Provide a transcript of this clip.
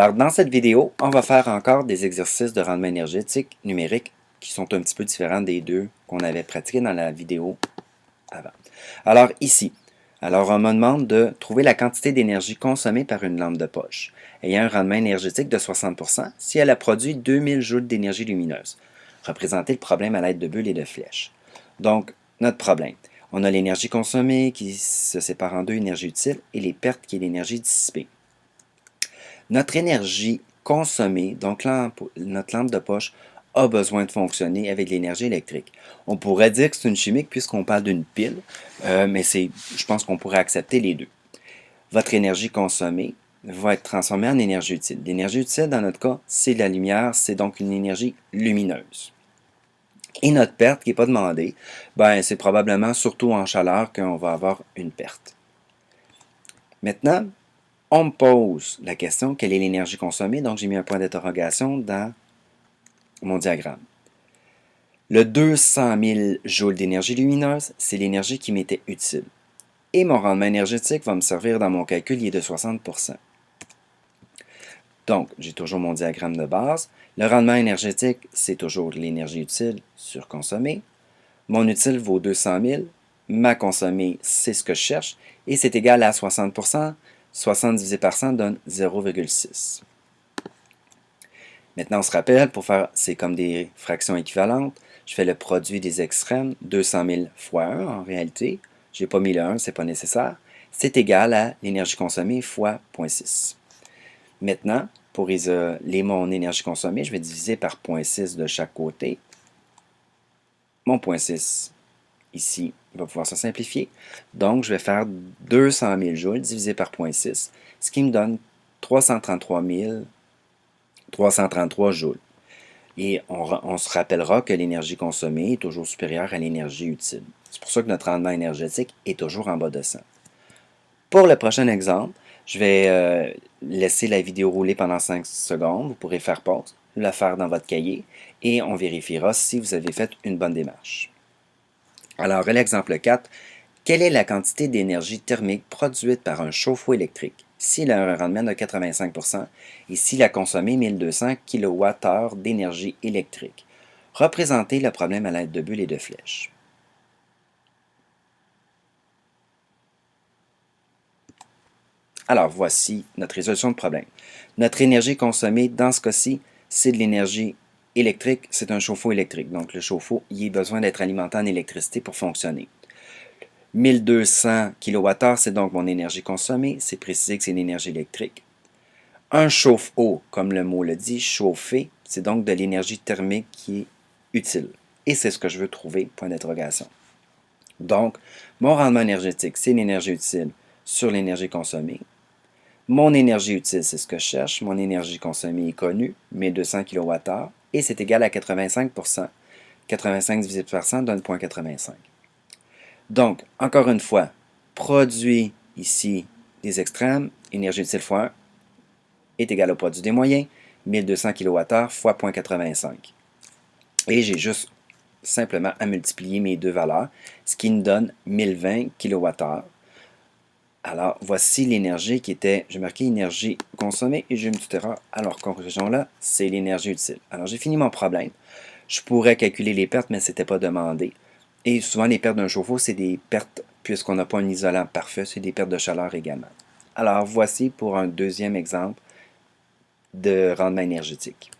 Alors, dans cette vidéo, on va faire encore des exercices de rendement énergétique numérique qui sont un petit peu différents des deux qu'on avait pratiqués dans la vidéo avant. Alors, ici, on me demande de trouver la quantité d'énergie consommée par une lampe de poche ayant un rendement énergétique de 60% si elle a produit 2000 joules d'énergie lumineuse. Représenter le problème à l'aide de bulles et de flèches. Donc, notre problème. On a l'énergie consommée qui se sépare en deux, énergie utile, et les pertes qui est l'énergie dissipée. Notre énergie consommée, donc notre lampe de poche, a besoin de fonctionner avec l'énergie électrique. On pourrait dire que c'est une chimique puisqu'on parle d'une pile, mais je pense qu'on pourrait accepter les deux. Votre énergie consommée va être transformée en énergie utile. L'énergie utile, dans notre cas, c'est la lumière, c'est donc une énergie lumineuse. Et notre perte qui n'est pas demandée, c'est probablement surtout en chaleur qu'on va avoir une perte. Maintenant, on me pose la question, quelle est l'énergie consommée? Donc, j'ai mis un point d'interrogation dans mon diagramme. Le 200 000 joules d'énergie lumineuse, c'est l'énergie qui m'était utile. Et mon rendement énergétique va me servir dans mon calcul, il est de 60%. Donc, j'ai toujours mon diagramme de base. Le rendement énergétique, c'est toujours l'énergie utile sur consommée. Mon utile vaut 200 000. Ma consommée, c'est ce que je cherche. Et c'est égal à 60%. 60 divisé par 100 donne 0,6. Maintenant, on se rappelle, c'est comme des fractions équivalentes. Je fais le produit des extrêmes, 200 000 fois 1 en réalité. Je n'ai pas mis le 1, ce n'est pas nécessaire. C'est égal à l'énergie consommée fois 0,6. Maintenant, pour isoler mon énergie consommée, je vais diviser par 0,6 de chaque côté. Mon 0,6 ici va pouvoir se simplifier. Donc, je vais faire 200 000 joules divisé par 0,6, ce qui me donne 333 333 joules. Et on se rappellera que l'énergie consommée est toujours supérieure à l'énergie utile. C'est pour ça que notre rendement énergétique est toujours en bas de 100. Pour le prochain exemple, je vais laisser la vidéo rouler pendant 5 secondes. Vous pourrez faire pause, la faire dans votre cahier et on vérifiera si vous avez fait une bonne démarche. Alors, l'exemple 4. Quelle est la quantité d'énergie thermique produite par un chauffe-eau électrique s'il a un rendement de 85% et s'il a consommé 1200 kWh d'énergie électrique? Représentez le problème à l'aide de bulles et de flèches. Alors, voici notre résolution de problème. Notre énergie consommée, dans ce cas-ci, c'est de l'énergie électrique, c'est un chauffe-eau électrique. Donc, le chauffe-eau, il a besoin d'être alimenté en électricité pour fonctionner. 1200 kWh, c'est donc mon énergie consommée. C'est précisé que c'est une énergie électrique. Un chauffe-eau, comme le mot le dit, chauffer, c'est donc de l'énergie thermique qui est utile. Et c'est ce que je veux trouver, point d'interrogation. Donc, mon rendement énergétique, c'est l'énergie utile sur l'énergie consommée. Mon énergie utile, c'est ce que je cherche. Mon énergie consommée est connue, 1200 kWh, et c'est égal à 85%. 85 divisé par 100 donne 0,85. Donc, encore une fois, produit ici des extrêmes, énergie utile fois 1, est égal au produit des moyens, 1200 kWh fois 0,85. Et j'ai juste simplement à multiplier mes deux valeurs, ce qui me donne 1020 kWh. Alors, voici l'énergie qui était, j'ai marqué énergie consommée et j'ai une petite erreur. Alors, corrigeons-la, c'est l'énergie utile. Alors, j'ai fini mon problème. Je pourrais calculer les pertes, mais ce n'était pas demandé. Et souvent, les pertes d'un chauffe-eau, c'est des pertes, puisqu'on n'a pas un isolant parfait, c'est des pertes de chaleur également. Alors, voici pour un deuxième exemple de rendement énergétique.